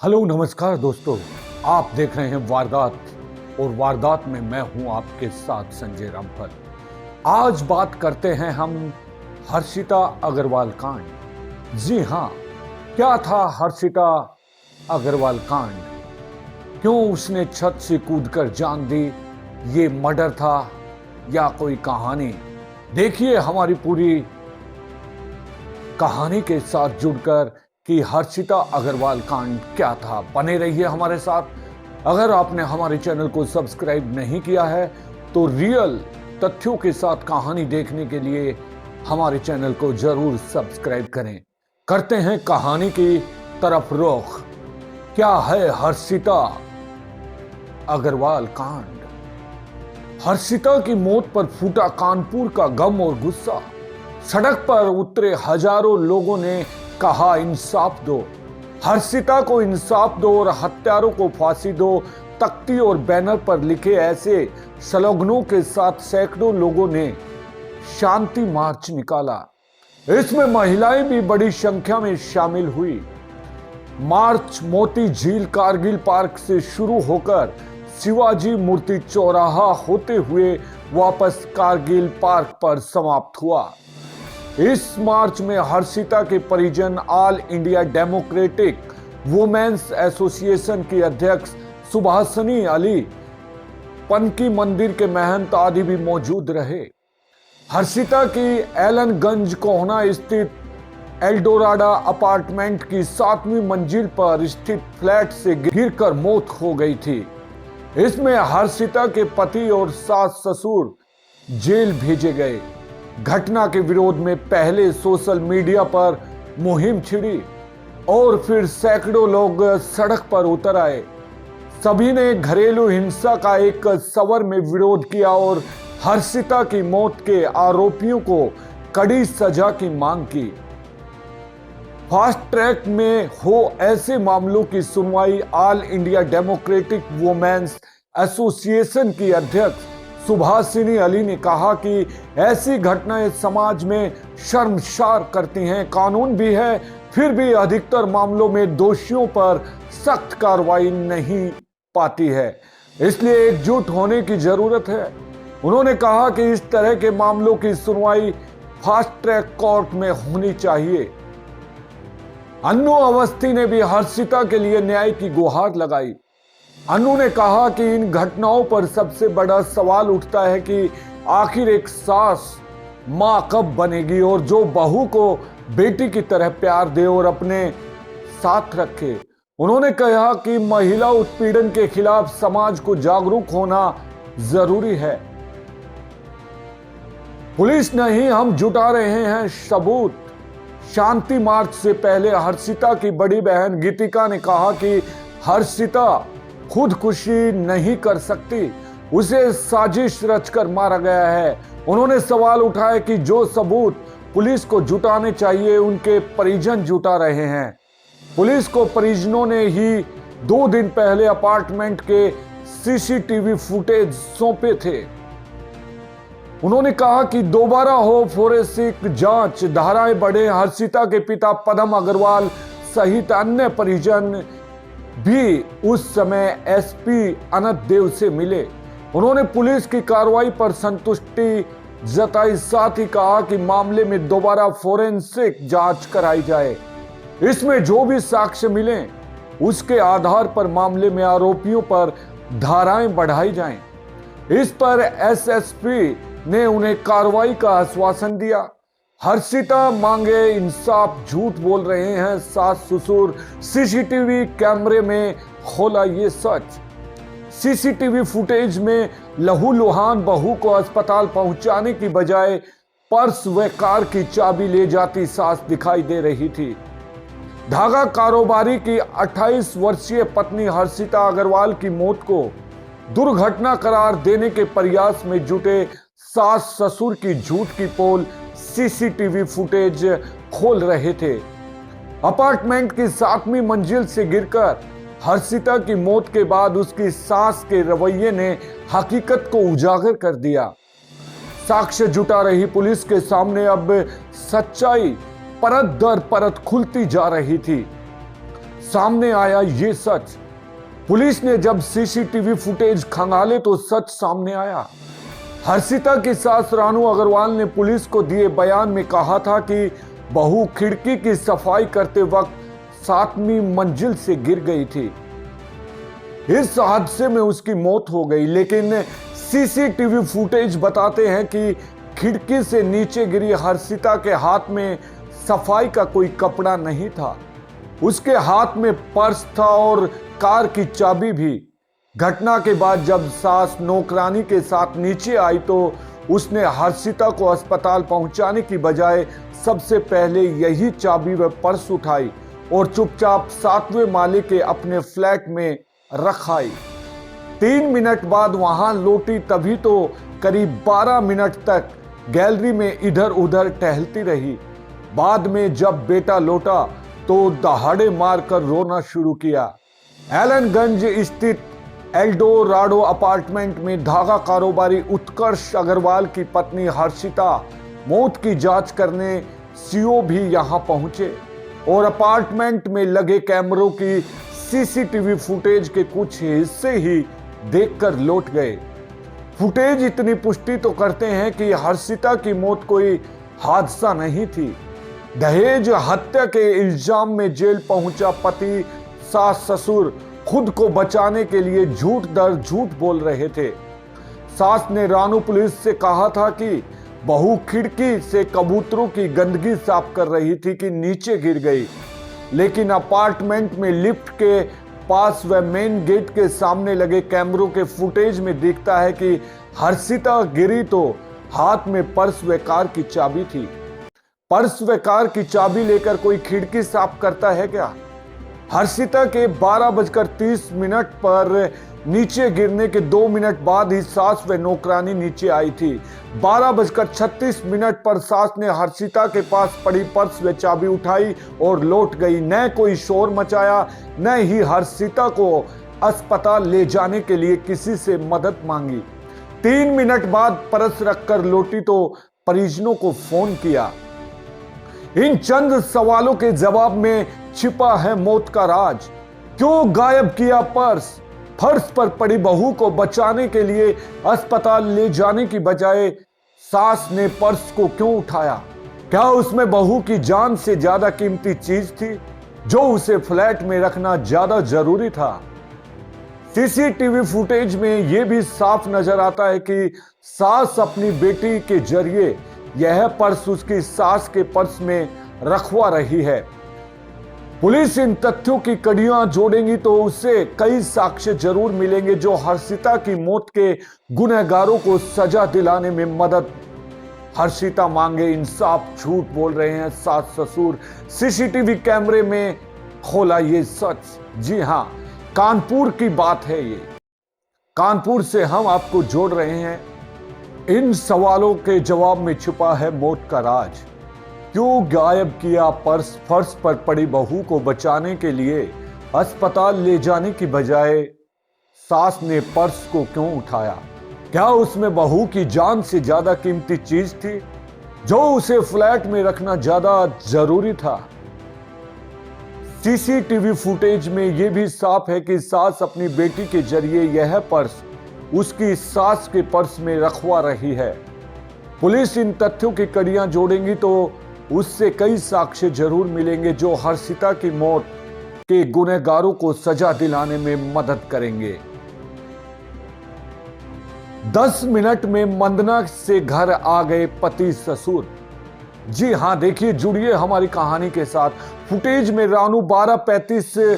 Hello नमस्कार दोस्तों, आप देख रहे हैं वारदात और वारदात में मैं हूं आपके साथ संजय रामफल। आज बात करते हैं हम हर्षिता अग्रवाल कांड। जी हां, क्या था हर्षिता अग्रवाल कांड? क्यों उसने छत से कूदकर जान दी? ये मर्डर था या कोई कहानी? देखिए हमारी पूरी कहानी के साथ जुड़कर कि हर्षिता अग्रवाल कांड क्या था। बने रहिए हमारे साथ। अगर आपने हमारे चैनल को सब्सक्राइब नहीं किया है तो रियल तथ्यों के साथ कहानी देखने के लिए हमारे चैनल को जरूर सब्सक्राइब करें। करते हैं कहानी की तरफ रुख। क्या है हर्षिता अग्रवाल कांड? हर्षिता की मौत पर फूटा कानपुर का गम और गुस्सा। सड़क पर उतरे हजारों लोगों ने कहा इंसाफ दो, हर्षिता को इंसाफ दो और हत्यारों को फांसी दो। तख्ती और बैनर पर लिखे ऐसे स्लोगनों के साथ सैकड़ों लोगों ने शांति मार्च निकाला। इसमें महिलाएं भी बड़ी संख्या में शामिल हुई। मार्च मोती झील कारगिल पार्क से शुरू होकर शिवाजी मूर्ति चौराहा होते हुए वापस कारगिल पार्क पर समाप्त हुआ। इस मार्च में हर्षिता के परिजन, all India democratic women's association की अध्यक्ष सुभाषिनी अली, पनकी मंदिर के महंत आदि भी मौजूद रहे। हर्षिता की एलनगंज कोहना स्थित एल्डोराडा अपार्टमेंट की 7वीं मंजिल पर स्थित फ्लैट से गिरकर मौत हो गई थी। इसमें हर्षिता के पति और सास ससुर जेल भेजे गए। घटना के विरोध में पहले सोशल मीडिया पर मुहिम छिड़ी और फिर सैकड़ों लोग सड़क पर उतर आए। सभी ने घरेलू हिंसा का एक स्वर में विरोध किया और हर्षिता की मौत के आरोपियों को कड़ी सजा की मांग की। फास्ट ट्रैक में हो ऐसे मामलों की सुनवाई all India democratic women's association की अध्यक्ष सुभाषिनी अली ने कहा कि ऐसी घटनाएं समाज में शर्मसार करती हैं। कानून भी है, फिर भी अधिकतर मामलों में दोषियों पर सख्त कार्रवाई नहीं पाती है, इसलिए एकजुट होने की जरूरत है। उन्होंने कहा कि इस तरह के मामलों की सुनवाई फास्ट ट्रैक कोर्ट में होनी चाहिए। अन्नू अवस्थी ने भी हर्षिता के लिए न्याय की गुहार लगाई। अन्नू ने कहा कि इन घटनाओं पर सबसे बड़ा सवाल उठता है कि आखिर एक सास मां कब बनेगी और जो बहू को बेटी की तरह प्यार दे और अपने साथ रखे। उन्होंने कहा कि महिला उत्पीड़न के खिलाफ समाज को जागरूक होना जरूरी है। पुलिस नहीं, हम जुटा रहे हैं सबूत। शांति मार्च से पहले हर्षिता की बड़ी बहन गीतिका ने कहा कि हर्षिता खुदकुशी नहीं कर सकती, उसे साजिश रचकर मारा गया है। उन्होंने सवाल उठाया कि जो सबूत पुलिस को जुटाने चाहिए उनके परिजन जुटा रहे हैं। पुलिस को परिजनों ने ही 2 दिन पहले अपार्टमेंट के सीसीटीवी फुटेज सौंपे थे। उन्होंने कहा कि दोबारा हो फोरेंसिक जांच, धाराएं बढ़े। हर्षिता के पिता पदम अग्रवाल सहित अन्य परिजन भी उस समय एसपी अनंत देव से मिले। उन्होंने पुलिस की कार्रवाई पर संतुष्टि जताई, साथ ही कहा कि मामले में दोबारा फोरेंसिक जांच कराई जाए। इसमें जो भी साक्ष्य मिले उसके आधार पर मामले में आरोपियों पर धाराएं बढ़ाई जाएं। इस पर एसएसपी ने उन्हें कार्रवाई का आश्वासन दिया। हर्षिता मांगे इंसाफ, झूठ बोल रहे हैं सास ससुर, सीसीटीवी कैमरे में खोला ये सच। सीसीटीवी फुटेज में लहूलुहान बहू को अस्पताल पहुंचाने की बजाय पर्स व कार की चाबी ले जाती सास दिखाई दे रही थी। धागा कारोबारी की 28 वर्षीय पत्नी हर्षिता अग्रवाल की मौत को दुर्घटना करार देने के प्रयास में जुटे सास ससुर की झूठ की पोल सीसीटीवी फुटेज खोल रहे थे। अपार्टमेंट की 7वीं मंजिल से गिरकर हर्षिता की मौत के बाद उसकी सास के रवैये ने हकीकत को उजागर कर दिया। साक्ष्य जुटा रही पुलिस के सामने अब सच्चाई परत दर परत खुलती जा रही थी। सामने आया ये सच। पुलिस ने जब सीसीटीवी फुटेज खंगाले तो सच सामने आया। हर्षिता की सास रानू अग्रवाल ने पुलिस को दिए बयान में कहा था कि बहू खिड़की की सफाई करते वक्त 7वीं मंजिल से गिर गई थी। इस हादसे में उसकी मौत हो गई, लेकिन सीसीटीवी फुटेज बताते हैं कि खिड़की से नीचे गिरी हर्षिता के हाथ में सफाई का कोई कपड़ा नहीं था। उसके हाथ में पर्स था और कार की चाबी भी। घटना के बाद जब सास नौकरानी के साथ नीचे आई तो उसने हर्षिता को अस्पताल पहुंचाने की बजाय सबसे पहले यही चाबी व पर्स उठाई और चुपचाप 7वें माले के अपने फ्लैट में रख आई। 3 मिनट बाद वहां लौटी, तभी तो करीब 12 मिनट तक गैलरी में इधर उधर टहलती रही। बाद में जब बेटा लौटा तो दहाड़े मारकर रोना शुरू किया। एलनगंज स्थित एल्डोराडो अपार्टमेंट में धागा कारोबारी उत्कर्ष अग्रवाल की पत्नी हर्षिता मौत की जांच करने सीओ भी यहां पहुंचे और अपार्टमेंट में लगे कैमरों की सीसीटीवी फुटेज के कुछ हिस्से ही देखकर लौट गए। फुटेज इतनी पुष्टि तो करते हैं कि हर्षिता की मौत कोई हादसा नहीं थी। दहेज हत्या के इल्जाम में जेल पहुंचा पति सास ससुर खुद को बचाने के लिए झूठ दर झूठ बोल रहे थे। सास ने रानू पुलिस से कहा था कि बहू खिड़की से कबूतरों की गंदगी साफ कर रही थी कि नीचे गिर गई, लेकिन अपार्टमेंट में लिफ्ट के पास व मेन गेट के सामने लगे कैमरों के फुटेज में दिखता है कि हर्षिता गिरी तो हाथ में पर्स व कार की चाबी थी। पर्स व कार की चाबी लेकर कोई खिड़की साफ करता है क्या? हर्षिता के 12:30 पर नीचे गिरने के 2 मिनट बाद ही सास व नौकरानी नीचे आई थी। 12:36 पर सास ने हर्षिता के पास पड़ी पर्स व चाबी उठाई और लौट गई। न कोई शोर मचाया, न ही हर्षिता को अस्पताल ले जाने के लिए किसी से मदद मांगी। 3 मिनट बाद पर्स रखकर लौटी तो परिजनों को फोन किया। इन चंद सवालों के जवाब में छिपा है मौत का राज। क्यों गायब किया पर्स? फर्श पर पड़ी बहू को बचाने के लिए अस्पताल ले जाने की बजाय सास ने पर्स को क्यों उठाया? क्या उसमें बहू की जान से ज्यादा कीमती चीज थी जो उसे फ्लैट में रखना ज्यादा जरूरी था? सीसीटीवी फुटेज में यह भी साफ नजर आता है कि सास अपनी बेटी के जरिए यह पर्स उसकी सास के पर्स में रखवा रही है। पुलिस इन तथ्यों की कड़ियां जोड़ेंगी तो उससे कई साक्ष्य जरूर मिलेंगे जो हर्षिता की मौत के गुनहगारों को सजा दिलाने में मदद। हर्षिता मांगे इंसाफ, झूठ बोल रहे हैं सास ससुर। सीसीटीवी कैमरे में खोला ये सच। जी हां, कानपुर की बात है ये। कानपुर से हम आपको जोड़ रहे हैं। इन सवालों के जवाब में छुपा है मौत का राज। क्यों गायब किया पर्स? फर्श पर पड़ी बहू को बचाने के लिए अस्पताल ले जाने की बजाय सास ने पर्स को क्यों उठाया? क्या उसमें बहू की जान से ज्यादा कीमती चीज थी जो उसे फ्लैट में रखना ज्यादा जरूरी था? सीसीटीवी फुटेज में यह भी साफ है कि सास अपनी बेटी के जरिए यह पर्स उसकी सास के पर्स में रखवा रही है। पुलिस इन तथ्यों की कड़ियां जोड़ेंगी तो उससे कई साक्ष्य जरूर मिलेंगे जो हर्षिता की मौत के गुनहगारों को सजा दिलाने में मदद करेंगे। 10 मिनट में मंदना से घर आ गए पति ससुर। जी हां, देखिए, जुड़िए हमारी कहानी के साथ। फुटेज में रानू 12:35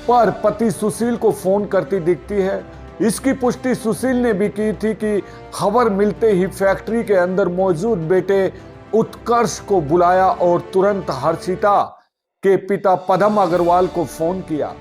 पर पति सुशील को फोन करती दिखती है। इसकी पुष्टि सुशील ने भी की थी कि खबर मिलते ही फैक्ट्री के अंदर मौजूद बेटे उत्कर्ष को बुलाया और तुरंत हर्षिता के पिता पदम अग्रवाल को फोन किया।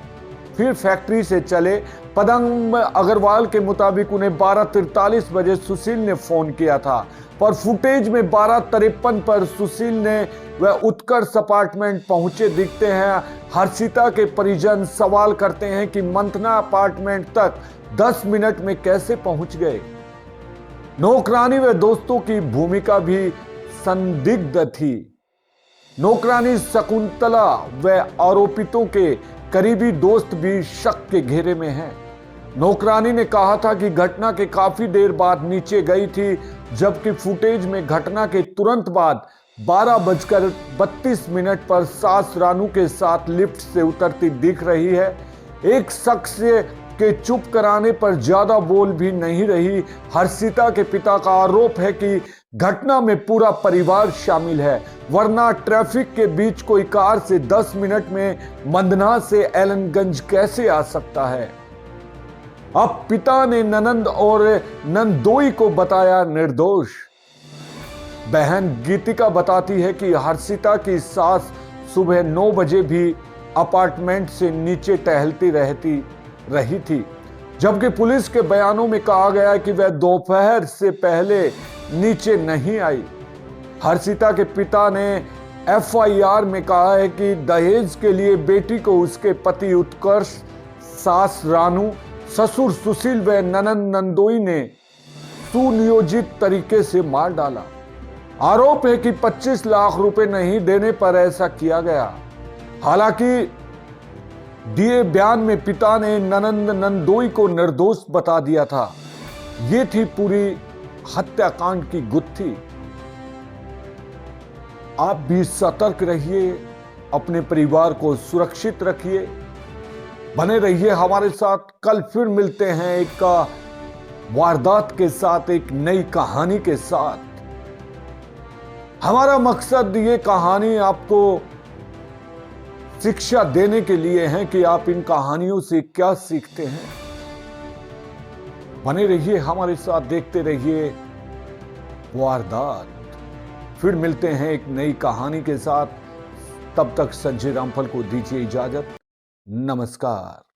फिर फैक्ट्री से चले। पदम अग्रवाल के मुताबिक उन्हें 12:43 बजे सुशील ने फोन किया था, पर फुटेज में 12:53 पर सुशील ने वह उत्कर्ष अपार्टमेंट पहुंचे दिखते हैं। हर्षिता के परिजन सवाल करते हैं कि मंथना अपार्टमेंट तक 10 मिनट में कैसे पहुंच गए। नौकरानी व दोस्तों की भूमिका भी संदिग्ध थी। नौकरानी शकुंतला व आरोपितों के करीबी दोस्त भी शक के घेरे में हैं। नौकरानी ने कहा था कि घटना के काफी देर बाद नीचे गई थी, जबकि फुटेज में घटना के तुरंत बाद 12:32 पर सास रानू के साथ लिफ्ट से उतरती दिख रही है। एक शख्स के चुप कराने पर ज्यादा बोल भी नहीं रही। हर्षिता के पिता का आरोप है कि घटना में पूरा परिवार शामिल है, वरना ट्रैफिक के बीच कोई कार से 10 मिनट में मंदना से एलनगंज कैसे आ सकता है। अब पिता ने ननंद और नंदोई को बताया निर्दोष। बहन गीतिका बताती है कि हर्षिता की सास सुबह 9 बजे भी अपार्टमेंट से नीचे टहलती रही थी, जबकि पुलिस के बयानों में कहा गया कि वह दोपहर से पहले नीचे नहीं आई। हर्षिता के पिता ने एफआईआर में कहा है कि दहेज के लिए बेटी को उसके पति उत्कर्ष, सास रानू, ससुर सुशील व ननंद नंदोई ने सुनियोजित तरीके से मार डाला। आरोप है कि 25 लाख रुपए नहीं देने पर ऐसा किया गया। हालांकि दिए बयान में पिता ने ननंद नंदोई को निर्दोष बता दिया था। यह थी पूरी हत्याकांड की गुत्थी। आप भी सतर्क रहिए, अपने परिवार को सुरक्षित रखिए, बने रहिए हमारे साथ। कल फिर मिलते हैं एक वारदात के साथ, एक नई कहानी के साथ। हमारा मकसद ये कहानी आपको शिक्षा देने के लिए है कि आप इन कहानियों से क्या सीखते हैं। बने रहिए हमारे साथ, देखते रहिए वारदात। फिर मिलते हैं एक नई कहानी के साथ। तब तक संजय रामफल को दीजिए इजाजत। नमस्कार।